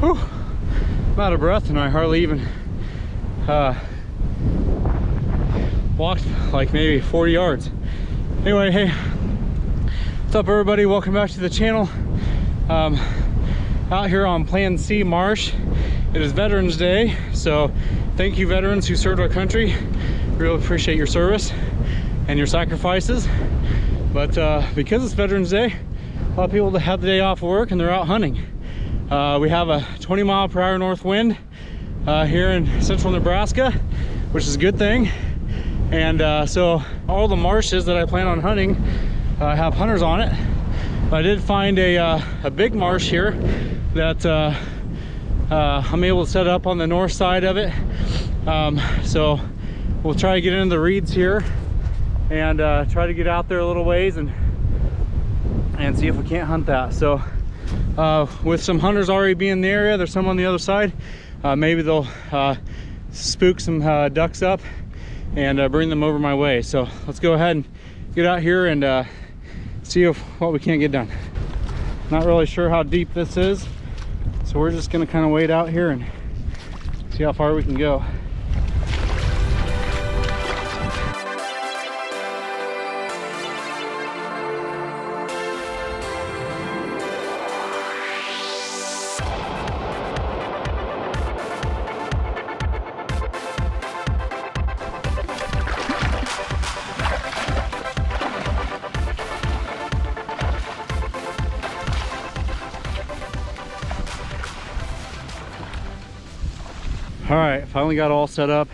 Whew. I'm out of breath and I hardly even walked like maybe 40 yards. Anyway, hey, what's up everybody? Welcome back to the channel. Out here on Plan C Marsh. It is Veterans Day, so thank you veterans who served our country. Really appreciate your service and your sacrifices. But because it's Veterans Day, a lot of people have the day off work and they're out hunting. We have a 20-mile-per-hour north wind here in central Nebraska, which is a good thing. And so all the marshes that I plan on hunting have hunters on it. But I did find a big marsh here that I'm able to set up on the north side of it. So we'll try to get into the reeds here and try to get out there a little ways and see if we can't hunt that. So with some hunters already being in the area, there's some on the other side. Maybe they'll spook some ducks up and bring them over my way. So let's go ahead and get out here and see what we can't get done. Not really sure how deep this is, so we're just gonna kind of wait out here and see how far we can go. All right, finally got all set up.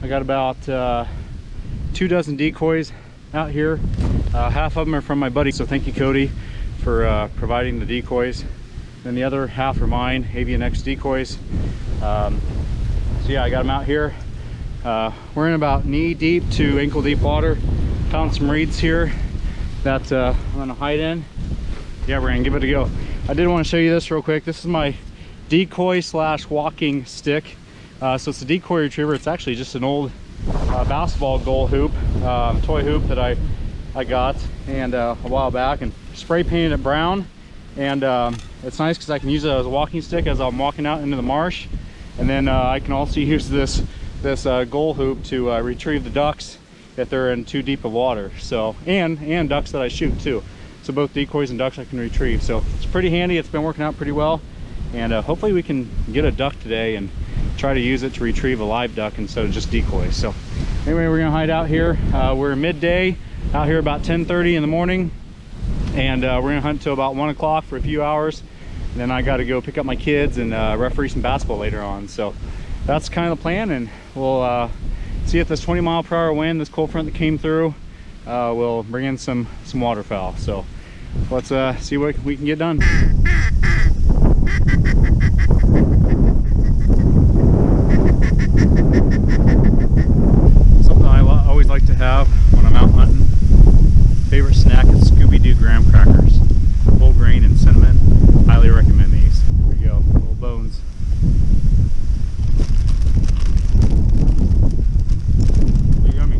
I got about 2 dozen decoys out here. Half of them are from my buddy, so thank you, Cody, for providing the decoys. Then the other half are mine, Avian X decoys. So yeah, I got them out here. We're in about knee deep to ankle deep water. Found some reeds here that I'm gonna hide in. Yeah, we're gonna give it a go. I did want to show you this real quick. This is my decoy slash walking stick. So it's a decoy retriever. It's actually just an old basketball goal hoop, toy hoop that I got and a while back, and spray painted it brown. And it's nice because I can use it as a walking stick as I'm walking out into the marsh. And then I can also use this goal hoop to retrieve the ducks if they're in too deep of water. So and ducks that I shoot too. So both decoys and ducks I can retrieve. So it's pretty handy. It's been working out pretty well. And hopefully we can get a duck today and try to use it to retrieve a live duck instead of just decoys. So anyway, we're gonna hide out here. We're midday out here, about 10:30 in the morning, and we're gonna hunt till about 1 o'clock for a few hours. And then I got to go pick up my kids and referee some basketball later on. So that's kind of the plan, and we'll see if this 20-mile-per-hour wind, this cold front that came through, will bring in some waterfowl. So let's see what we can get done. Like to have when I'm out hunting. Favorite snack is Scooby-Doo graham crackers, whole grain and cinnamon. Highly recommend these. Here we go, little bones. Yummy.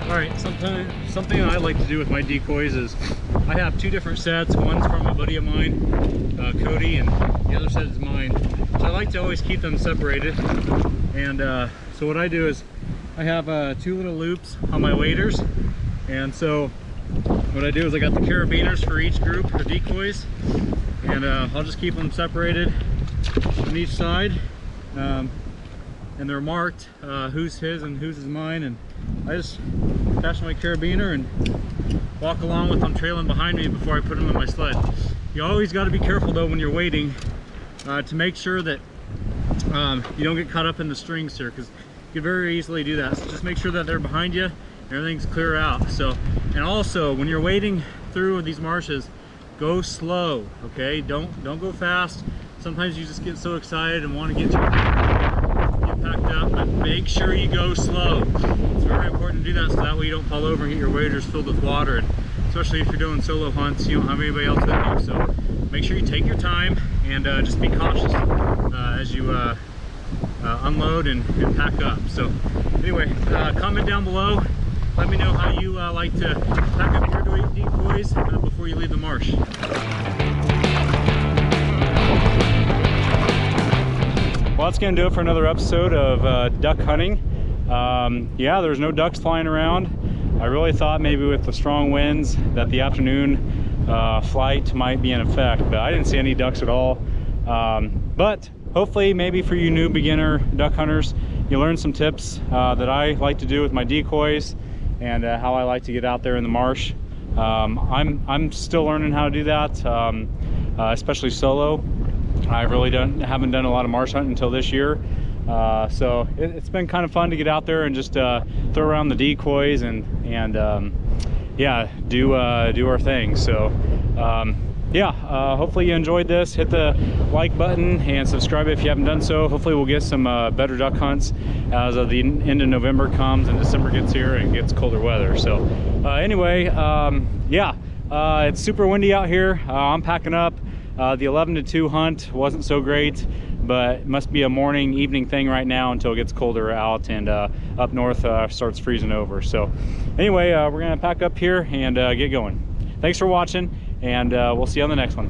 All right, something I like to do with my decoys is I have 2 different sets. One's from a buddy of mine, Cody, and the other set is mine. So I like to always keep them separated. And so what I do is I have 2 little loops on my waders. And so what I do is I got the carabiners for each group of decoys, and I'll just keep them separated on each side. And they're marked who's his and whose is mine, and I just attach my carabiner and walk along with them trailing behind me before I put them in my sled. You always got to be careful though when you're wading to make sure that you don't get caught up in the strings here, because you can very easily do that. So just make sure that they're behind you and everything's clear out. So, and also when you're wading through these marshes, go slow, okay? Don't go fast. Sometimes you just get so excited and want to get packed up, but make sure you go slow. It's very important to do that, so that way you don't fall over and get your waders filled with water. And especially if you're doing solo hunts, you don't have anybody else with you. So make sure you take your time and just be cautious as you unload and pack up. So anyway, comment down below. Let me know how you like to pack up your decoys before you leave the marsh. Well, that's going to do it for another episode of duck hunting. Yeah, there's no ducks flying around. I really thought maybe with the strong winds that the afternoon flight might be in effect, but I didn't see any ducks at all. But hopefully, maybe for you new beginner duck hunters, you learn some tips that I like to do with my decoys and how I like to get out there in the marsh. I'm still learning how to do that, especially solo. I really haven't done a lot of marsh hunting until this year. So it's been kind of fun to get out there and just throw around the decoys and yeah, do our thing. So yeah, hopefully you enjoyed this. Hit the like button and subscribe if you haven't done so. Hopefully we'll get some better duck hunts as the end of November comes and December gets here and gets colder weather. So anyway, yeah, it's super windy out here. I'm packing up. The 11 to 2 hunt wasn't so great, but it must be a morning evening thing right now until it gets colder out and up north starts freezing over. So anyway, we're gonna pack up here and get going. Thanks for watching, and we'll see you on the next one.